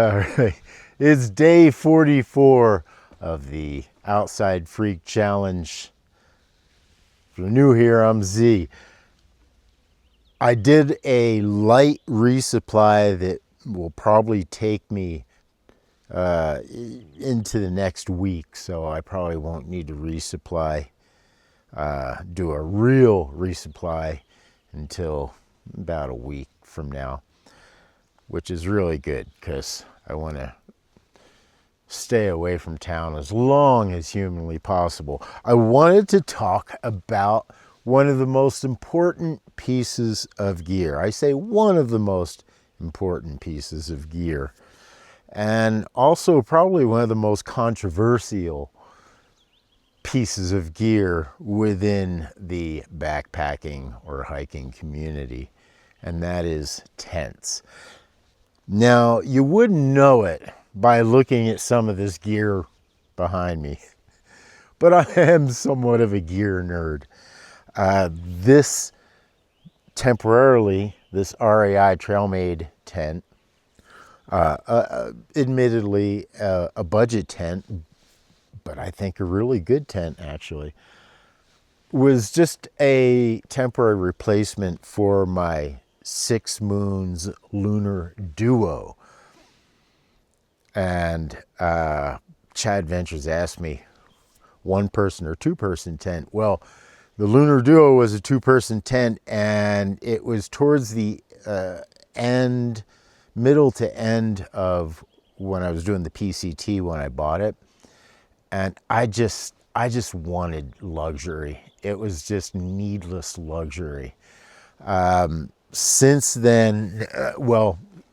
All right, it's day 44 of the Outside Freak Challenge. If you're new here, I'm Z. I did a light resupply that will probably take me into the next week, so I probably won't need to resupply, do a real resupply until about a week from now, which is really good because I want to stay away from town as long as humanly possible. I wanted to talk about one of the most important pieces of gear. I say one of the most important pieces of gear, and also probably one of the most controversial pieces of gear within the backpacking or hiking community, and that is tents. Now, you wouldn't know it by looking at some of this gear behind me, but I am somewhat of a gear nerd. This RAI Trailmade tent, admittedly a budget tent, but I think a really good tent actually, was just a temporary replacement for my Six Moons Lunar Duo. And Chad Ventures asked me, one person or two person tent. Well, the Lunar Duo was a two person tent, and it was towards the middle to end of when I was doing the PCT when I bought it. And I just wanted luxury. It was just needless luxury. Since then,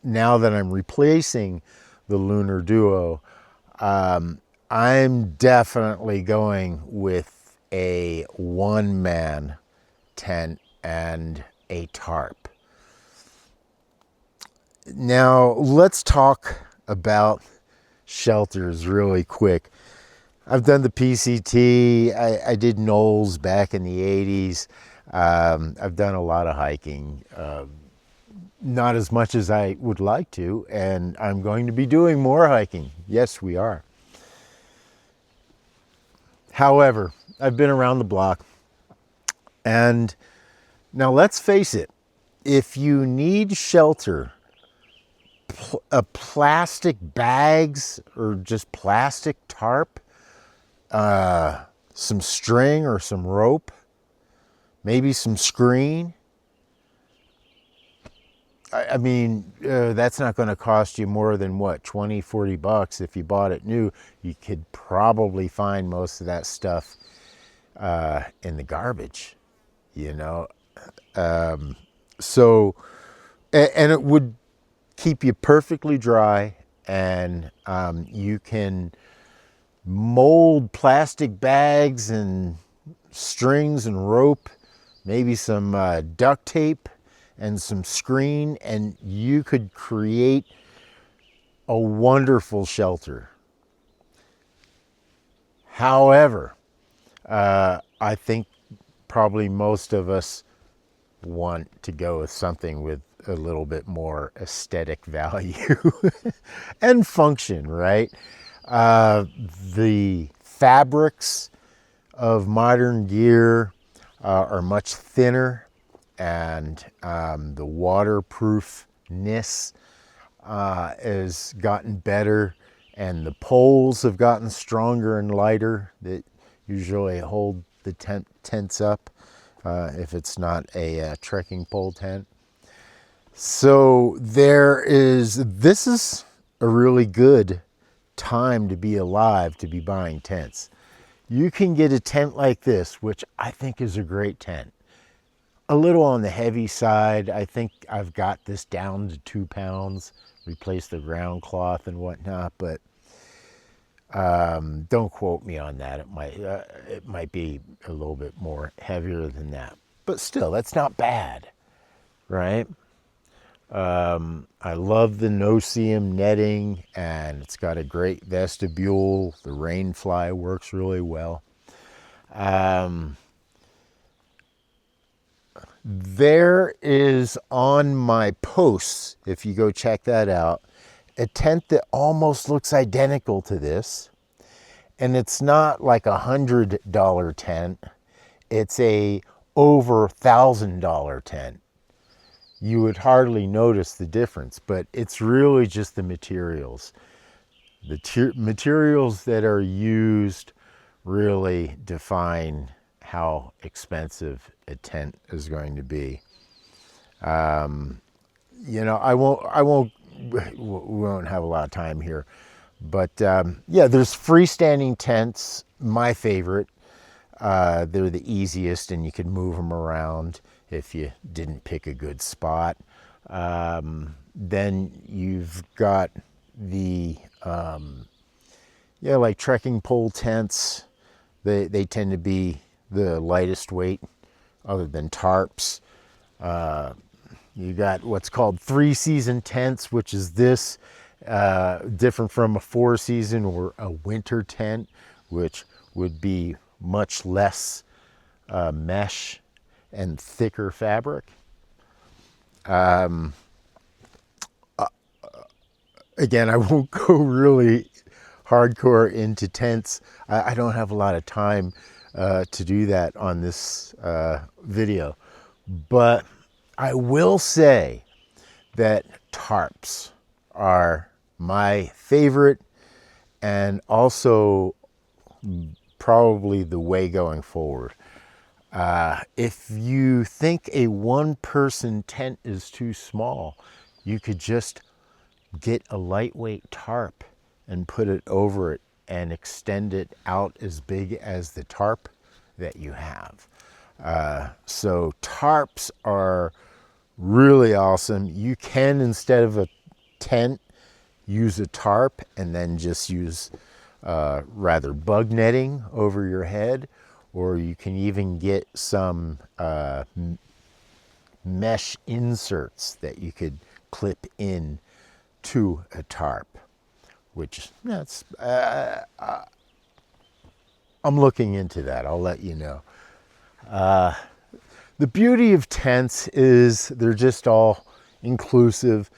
now that I'm replacing the Lunar Duo, I'm definitely going with a one-man tent and a tarp. Now, let's talk about shelters really quick. I've done the PCT, I did Knowles back in the 80s. I've done a lot of hiking, not as much as I would like to, and I'm going to be doing more hiking. Yes, we are. However, I've been around the block, and now let's face it, if you need shelter, plastic bags or just plastic tarp, some string or some rope, maybe some screen. I mean, that's not going to cost you more than what, 20, 40 bucks. If you bought it new, you could probably find most of that stuff in the garbage, you know. So, and it would keep you perfectly dry, and you can mold plastic bags and strings and rope, maybe some duct tape and some screen, and you could create a wonderful shelter. However, I think probably most of us want to go with something with a little bit more aesthetic value and function, right? The fabrics of modern gear are much thinner, and the waterproofness has gotten better, and the poles have gotten stronger and lighter that usually hold the tents up if it's not a trekking pole tent. So this is a really good time to be alive to be buying tents. You can get a tent like this, which I think is a great tent. A little on the heavy side. I think I've got this down to 2 pounds, replace the ground cloth and whatnot, but don't quote me on that. It might be a little bit more heavier than that, but still, that's not bad, right? I love the no-seam netting, and it's got a great vestibule. The rain fly works really well. There is on my posts, if you go check that out, a tent that almost looks identical to this. And it's not like $100 tent. It's a over $1,000 tent. You would hardly notice the difference, but it's really just the materials. The materials that are used really define how expensive a tent is going to be. You know, we won't have a lot of time here, but yeah, there's freestanding tents, my favorite. They're the easiest and you can move them around if you didn't pick a good spot. Then you've got the, yeah, like trekking pole tents. They tend to be the lightest weight other than tarps. You got what's called 3-season tents, which is this, different from a 4-season or a winter tent, which would be much less mesh and thicker fabric. Again, I won't go really hardcore into tents. I don't have a lot of time to do that on this video, but I will say that tarps are my favorite and also probably the way going forward. If you think a one-person tent is too small, you could just get a lightweight tarp and put it over it and extend it out as big as the tarp that you have. So tarps are really awesome. You can, instead of a tent, use a tarp and then just use rather bug netting over your head, or you can even get some mesh inserts that you could clip in to a tarp, which that's I'm looking into that. I'll let you know. The beauty of tents is they're just all inclusive,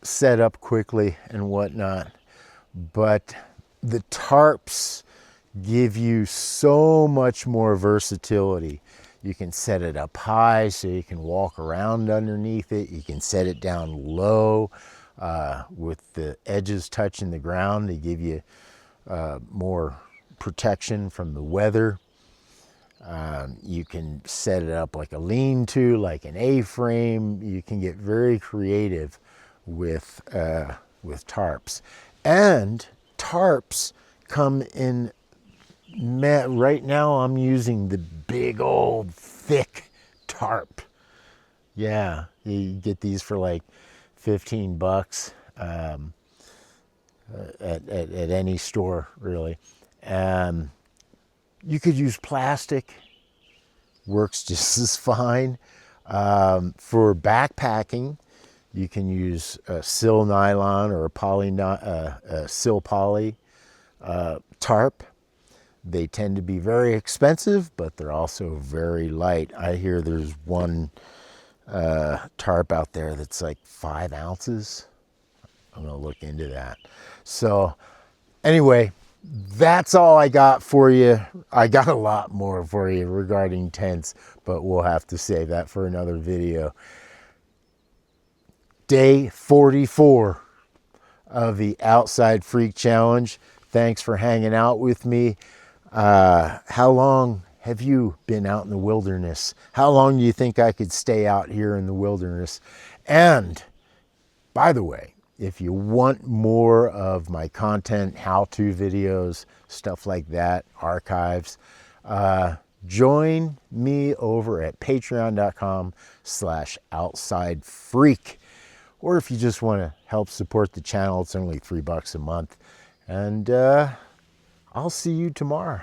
set up quickly and whatnot, but the tarps give you so much more versatility. You can set it up high so you can walk around underneath it. You can set it down low with the edges touching the ground to give you more protection from the weather. You can set it up like a lean-to, like an A-frame. You can get very creative with tarps. And tarps come in, right now I'm using the big old thick tarp. Yeah, you get these for like 15 bucks at any store, really. You could use plastic, works just as fine. For backpacking, you can use a sil nylon or a sil poly tarp. They tend to be very expensive, but they're also very light. I hear there's one tarp out there that's like 5 ounces. I'm gonna look into that. So anyway, that's all I got for you. I got a lot more for you regarding tents, but we'll have to save that for another video. Day 44 of the Outside Freak Challenge. Thanks for hanging out with me. How long have you been out in the wilderness? How long do you think I could stay out here in the wilderness? And by the way, if you want more of my content, how-to videos, stuff like that, archives, join me over at patreon.com/outsidefreak. Or if you just want to help support the channel, it's only $3 a month. And I'll see you tomorrow.